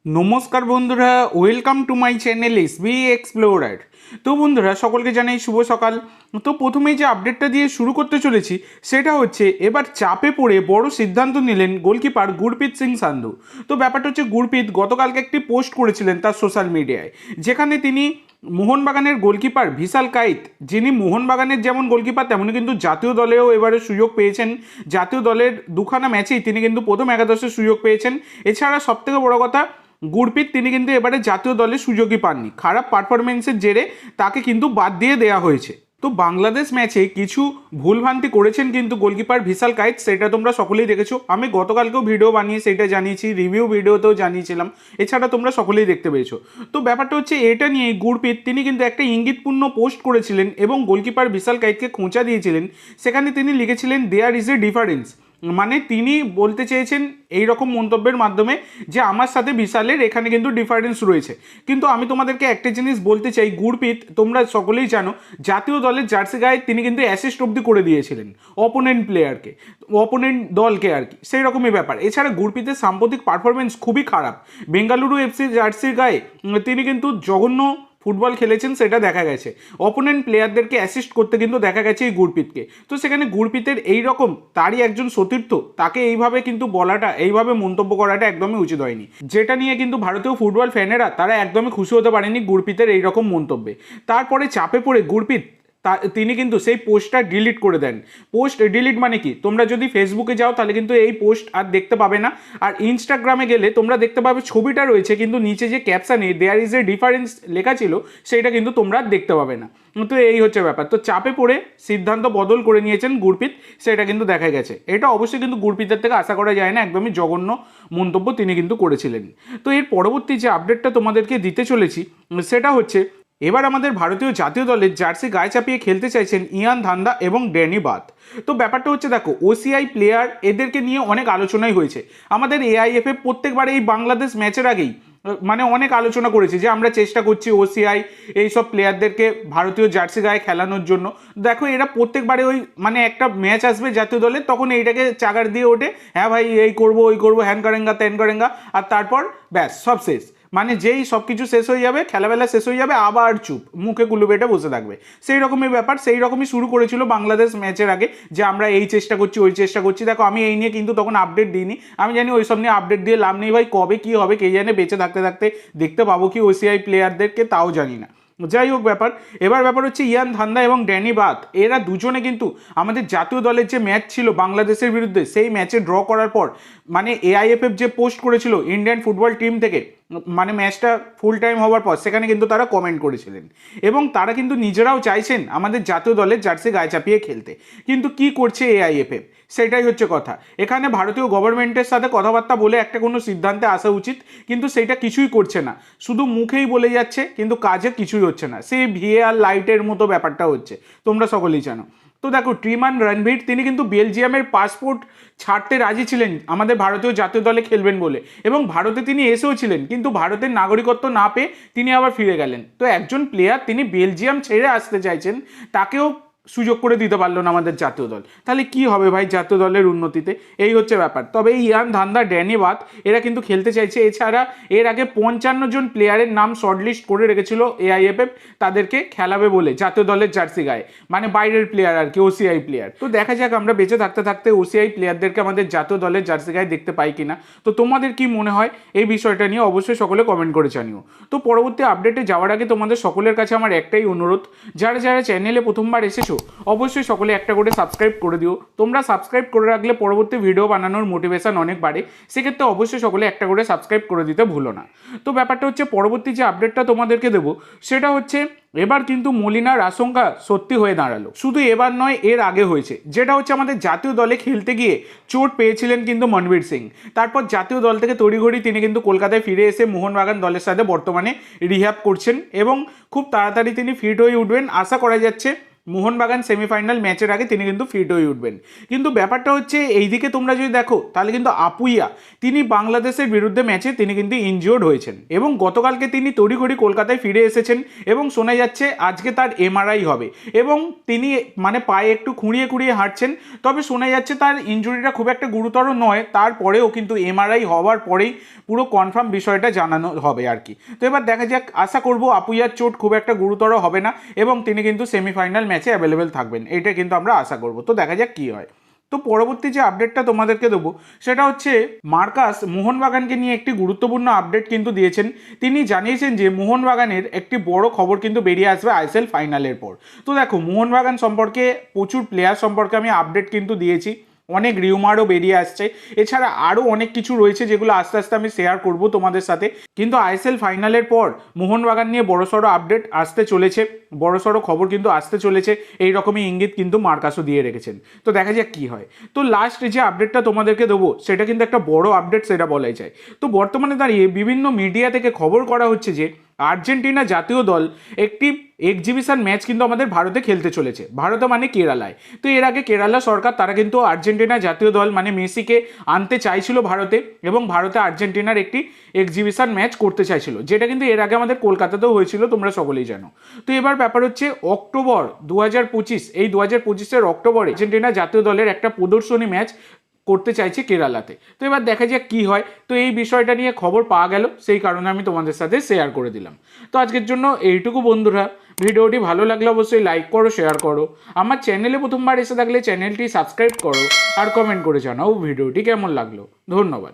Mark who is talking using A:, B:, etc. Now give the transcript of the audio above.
A: নমস্কার বন্ধুরা, welcome to my channel SB explorer. তো বন্ধুরা, সকলকে জানাই শুভ সকাল। তো প্রথমেই যে আপডেটটা দিয়ে শুরু করতে চলেছি সেটা হচ্ছে এবার চাপে পড়ে বড় সিদ্ধান্ত নিলেন গোলকিপার গুরপ্রীত সিং সান্ধু। তো ব্যাপারটা হচ্ছে, গুরপ্রীত গতকালকে একটি পোস্ট করেছিলেন তার সোশ্যাল মিডিয়ায়, যেখানে তিনি মোহনবাগানের গোলকিপার ভিশাল কাইত, যিনি মোহনবাগানের যেমন গোলকিপার তেমনি কিন্তু জাতীয় দলেও এবারে সুযোগ পেয়েছেন। জাতীয় দলের দুখানা ম্যাচেই তিনি কিন্তু প্রথম একাদশের সুযোগ পেয়েছেন। এছাড়া সবথেকে বড় কথা, গুরপ্রীত তিনি কিন্তু এবারে জাতীয় দলে সুযোগই পাননি, খারাপ পারফরমেন্সের জেরে তাকে কিন্তু বাদ দিয়ে দেওয়া হয়েছে। তো বাংলাদেশ ম্যাচে কিছু ভুলভ্রান্তি করেছেন কিন্তু গোলকিপার ভিশাল কাইত, সেটা তোমরা সকলেই দেখেছো। আমি গতকালকেও ভিডিও বানিয়ে সেটা জানিয়েছি, রিভিউ ভিডিওতেও জানিয়েছিলাম, এছাড়া তোমরা সকলেই দেখতে পেয়েছো। তো ব্যাপারটা হচ্ছে, এটা নিয়ে গুরপ্রীত তিনি কিন্তু একটা ইঙ্গিতপূর্ণ পোস্ট করেছিলেন এবং গোলকিপার ভিশাল কাইতকে খোঁচা দিয়েছিলেন। সেখানে তিনি লিখেছিলেন দেয়ার ইজ এ ডিফারেন্স, মানে তিনি বলতে চেয়েছেন এই রকম মন্তব্যের মাধ্যমে যে আমার সাথে বিশালের এখানে কিন্তু ডিফারেন্স রয়েছে। কিন্তু আমি তোমাদেরকে একটা জিনিস বলতে চাই, গুরপ্রীত তোমরা সকলেই জানো জাতীয় দলের জার্সি গায়ে তিনি কিন্তু অ্যাসিস্ট অব্দি করে দিয়েছিলেন অপোনেন্ট প্লেয়ারকে, অপোনেন্ট দলকে আর কি, সেই রকমই ব্যাপার। এছাড়া গুরপ্রীতের সাম্প্রতিক পারফরমেন্স খুবই খারাপ। বেঙ্গালুরু এফসি জার্সির গায়ে তিনি কিন্তু জঘন্য ফুটবল খেলেছেন, সেটা দেখা গেছে। অপোনেন্ট প্লেয়ারদেরকে অ্যাসিস্ট করতে কিন্তু দেখা গেছে এই গুরপ্রীতকে। তো সেখানে গুরপ্রীতের এই রকম, তারই একজন সতীর্থ, তাকে এইভাবে কিন্তু বলাটা, এইভাবে মন্তব্য করাটা একদমই উচিত হয়নি। যেটা নিয়ে কিন্তু ভারতীয় ফুটবল ফ্যানেরা তারা একদমই খুশি হতে পারেনি গুরপ্রীতের এই রকম মন্তব্যে। তারপরে চাপে পড়ে গুরপ্রীত তিনি কিন্তু সেই পোস্টটা ডিলিট করে দেন। পোস্ট ডিলিট মানে কি, তোমরা যদি ফেসবুকে যাও তাহলে কিন্তু এই পোস্ট আর দেখতে পাবে না। আর ইনস্টাগ্রামে গেলে তোমরা দেখতে পাবে ছবিটা রয়েছে, কিন্তু নিচে যে ক্যাপশানে দেয়ার ইজ এ ডিফারেন্স লেখা ছিল সেইটা কিন্তু তোমরা দেখতে পাবে না। তো এই হচ্ছে ব্যাপার। তো চাপে পড়ে সিদ্ধান্ত বদল করে নিয়েছেন গুরপ্রীত, সেটা কিন্তু দেখা গেছে। এটা অবশ্যই কিন্তু গুরপ্রীতের থেকে আশা করা যায় না, একদমই জঘন্য মন্তব্য তিনি কিন্তু করেছিলেন। তো এর পরবর্তী যে আপডেটটা তোমাদেরকে দিতে চলেছি সেটা হচ্ছে, এবার আমাদের ভারতীয় জাতীয় দলের জার্সি গায়ে চাপিয়ে খেলতে চাইছেন ইয়ান ধান্দা এবং ড্যানি বাথ। তো ব্যাপারটা হচ্ছে, দেখো ওসিআই প্লেয়ার এদেরকে নিয়ে অনেক আলোচনাই হয়েছে। আমাদের এআইএফএ প্রত্যেকবার এই বাংলাদেশ ম্যাচের আগেই মানে অনেক আলোচনা করেছে যে আমরা চেষ্টা করছি ওসিআই এইসব প্লেয়ারদেরকে ভারতীয় জার্সি গায়ে খেলানোর জন্য। দেখো এরা প্রত্যেকবারে ওই মানে একটা ম্যাচ আসবে জাতীয় দলের, তখন এইটাকে চাগার দিয়ে ওঠে, হ্যাঁ ভাই এই করবো ওই করবো, হ্যান করেঙ্গা ত্যান করেঙ্গা, আর তারপর ব্যাস সব শেষ। মানে যেই সব কিছু শেষ হয়ে যাবে, খেলাবেলা শেষ হয়ে যাবে, আবার চুপ, মুখে কুলু বেটে বসে থাকবে। সেই রকমই ব্যাপার, সেই রকমই শুরু করেছিল বাংলাদেশ ম্যাচের আগে যে আমরা এই চেষ্টা করছি ওই চেষ্টা করছি। দেখো আমি এই নিয়ে কিন্তু তখন আপডেট দিইনি, আমি জানি ওই সব নিয়ে আপডেট দিয়ে লাভ নেই ভাই, কবে কী হবে কে জানে, বেঁচে থাকতে থাকতে দেখতে পাবো কি ওসিআই প্লেয়ারদেরকে, তাও জানি না। যাই হোক ব্যাপার, এবার ব্যাপার হচ্ছে ইয়ান ধান্দা এবং ড্যানি বাথ এরা দুজনে কিন্তু আমাদের জাতীয় দলের যে ম্যাচ ছিল বাংলাদেশের বিরুদ্ধে, সেই ম্যাচে ড্র করার পর মানে এআইএফএফ যে পোস্ট করেছিল ইন্ডিয়ান ফুটবল টিম থেকে, মানে ম্যাচটা ফুল টাইম হওয়ার পর সেখানে কিন্তু তারা কমেন্ট করেছিলেন এবং তারা কিন্তু নিজেরাও চাইছেন আমাদের জাতীয় দলের জার্সি গায়ে চাপিয়ে খেলতে। কিন্তু কি করছে এআইএফএফ, সেটাই হচ্ছে কথা। এখানে ভারতীয় গভর্নমেন্টের সাথে কথাবার্তা বলে একটা কোনো সিদ্ধান্তে আসা উচিত, কিন্তু সেটা কিছুই করছে না, শুধু মুখেই বলে যাচ্ছে কিন্তু কাজে কিছুই হচ্ছে না। সেই ভিএআর লাইটের মতো ব্যাপারটা হচ্ছে, তোমরা সকলেই জানো। তো দেখো ট্রিমান রণবীর তিনি কিন্তু বেলজিয়ামের পাসপোর্ট ছাড়তে রাজি ছিলেন আমাদের ভারতীয় জাতীয় দলে খেলবেন বলে, এবং ভারতে তিনি এসেও ছিলেন, কিন্তু ভারতের নাগরিকত্ব না পেয়ে তিনি আবার ফিরে গেলেন। তো একজন প্লেয়ার তিনি বেলজিয়াম ছেড়ে আসতে চাইছেন, তাকেও সুযোগ করে দিতে পারলো না আমাদের জাতীয় দল, তাহলে কি হবে ভাই জাতীয় দলের উন্নতিতে? এই হচ্ছে ব্যাপার। তবে এই ইয়ান ধান্দা ড্যানি বাথ এরা কিন্তু খেলতে চাইছে। এছাড়া এর আগে 55 জন প্লেয়ারের নাম শর্টলিস্ট করে রেখেছিল এআইএফএফ, তাদেরকে খেলাবে বলে জাতীয় দলের জার্সি গায়ে, মানে বাইরের প্লেয়ার আর কি, ওসিআই প্লেয়ার। তো দেখা যাক আমরা বেঁচে থাকতে থাকতে ওসিআই প্লেয়ারদেরকে আমাদের জাতীয় দলের জার্সি গায়ে দেখতে পাই কিনা। তো তোমাদের কি মনে হয় এই বিষয়টা নিয়ে অবশ্যই সকলে কমেন্ট করে জানিও। তো পরবর্তী আপডেটে যাওয়ার আগে তোমাদের সকলের কাছে আমার একটাই অনুরোধ, যারা যারা চ্যানেলে প্রথমবার এসেছো অবশ্যই সকলে একটা করে সাবস্ক্রাইব করে দিও। তোমরা সাবস্ক্রাইব করে রাখলে পরবর্তী ভিডিও বানানোর মোটিভেশন অনেক বাড়ে, সেক্ষেত্রে অবশ্যই সকলে একটা করে সাবস্ক্রাইব করে দিতে ভুলো না। তো ব্যাপারটা হচ্ছে, পরবর্তী যে আপডেটটা তোমাদেরকে দেবো সেটা হচ্ছে, এবার কিন্তু মলিনার আশঙ্কা সত্যি হয়ে দাঁড়ালো। শুধু এবার নয়, এর আগে হয়েছে, যেটা হচ্ছে আমাদের জাতীয় দলে খেলতে গিয়ে চোট পেয়েছিলেন কিন্তু মনবীর সিং। তারপর জাতীয় দল থেকে তড়িঘড়ি তিনি কিন্তু কলকাতায় ফিরে এসে মোহনবাগান দলের সাথে বর্তমানে রিহ্যাব করছেন এবং খুব তাড়াতাড়ি তিনি ফিট হয়ে উঠবেন। আশা করা যাচ্ছে মোহনবাগান সেমিফাইনাল ম্যাচের আগে তিনি কিন্তু ফিট হয়ে উঠবেন। কিন্তু ব্যাপারটা হচ্ছে এইদিকে তোমরা যদি দেখো তাহলে কিন্তু আপুইয়া তিনি বাংলাদেশের বিরুদ্ধে ম্যাচে তিনি কিন্তু ইনজিওর্ড হয়েছেন এবং গতকালকে তিনি তড়িঘড়ি কলকাতায় ফিরে এসেছেন এবং শোনা যাচ্ছে আজকে তার এমআরআই হবে এবং তিনি মানে পায়ে একটু খুঁড়িয়ে খুঁড়িয়ে হাঁটছেন। তবে শোনা যাচ্ছে তার ইনজুরিটা খুব একটা গুরুতর নয়, তারপরেও কিন্তু এমআরআই হওয়ার পরেই পুরো কনফার্ম বিষয়টা জানানো হবে আর কি। তো এবার দেখা যাক, আশা করব আপুইয়ার চোট খুব একটা গুরুতর হবে না এবং তিনি কিন্তু সেমিফাইনাল ম্যাচে অ্যাভেলেবেল থাকবেন, এটা কিন্তু আমরা আশা করব। তো দেখা যাক কী হয়। তো পরবর্তী যে আপডেটটা তোমাদেরকে দেবো সেটা হচ্ছে মার্কাস মোহনবাগানকে নিয়ে একটি গুরুত্বপূর্ণ আপডেট কিন্তু দিয়েছেন। তিনি জানিয়েছেন যে মোহনবাগানের একটি বড় খবর কিন্তু বেরিয়ে আসবে আইএসএল ফাইনালের পর। তো দেখো, মোহনবাগান সম্পর্কে প্রচুর প্লেয়ার সম্পর্কে আমি আপডেট কিন্তু দিয়েছি, অনেক রিউমারও বেরিয়ে আসছে, এছাড়া আরও অনেক কিছু রয়েছে যেগুলো আস্তে আস্তে আমি শেয়ার করব তোমাদের সাথে। কিন্তু আইএসএল ফাইনালের পর মোহনবাগান নিয়ে বড়সড় আপডেট আসতে চলেছে, বড়সড় খবর কিন্তু আসতে চলেছে, এই রকমই ইঙ্গিত কিন্তু মার্কাসও দিয়ে রেখেছেন। তো দেখা যাক কী হয়। তো লাস্ট যে আপডেটটা তোমাদেরকে দেবো সেটা কিন্তু একটা বড় আপডেট, সেটা বলাই যায়। তো বর্তমানে দাঁড়িয়ে বিভিন্ন মিডিয়া থেকে খবর করা হচ্ছে যে আর্জেন্টিনা জাতীয় দল একটি এক্সিবিশন ম্যাচ কিন্তু আমাদের ভারতে খেলতে চলেছে, ভারতে মানে কেরালায়। তো এর আগে কেরালা সরকার তারা কিন্তু আর্জেন্টিনা জাতীয় দল মানে মেসিকে আনতে চাইছিল ভারতে এবং ভারতে আর্জেন্টিনার একটি এক্সিবিশন ম্যাচ করতে চাইছিল, যেটা কিন্তু এর আগে আমাদের কলকাতাতেও হয়েছিল, তোমরা সকলেই জানো। তো এবার ব্যাপার হচ্ছে অক্টোবর 2025, এই 2025-এর অক্টোবরে আর্জেন্টিনা জাতীয় দলের একটা প্রদর্শনী ম্যাচ করতে চাইছে কেরালাতে। তো এবার দেখা যাক কী হয়। তো এই বিষয়টা নিয়ে খবর পাওয়া গেল, সেই কারণে আমি তোমাদের সাথে শেয়ার করে দিলাম। তো আজকের জন্য এইটুকু বন্ধুরা, ভিডিওটি ভালো লাগলে অবশ্যই লাইক করো, শেয়ার করো, আমার চ্যানেলে প্রথমবার এসে থাকলে চ্যানেলটি সাবস্ক্রাইব করো আর কমেন্ট করে জানাও ভিডিওটি কেমন লাগলো। ধন্যবাদ।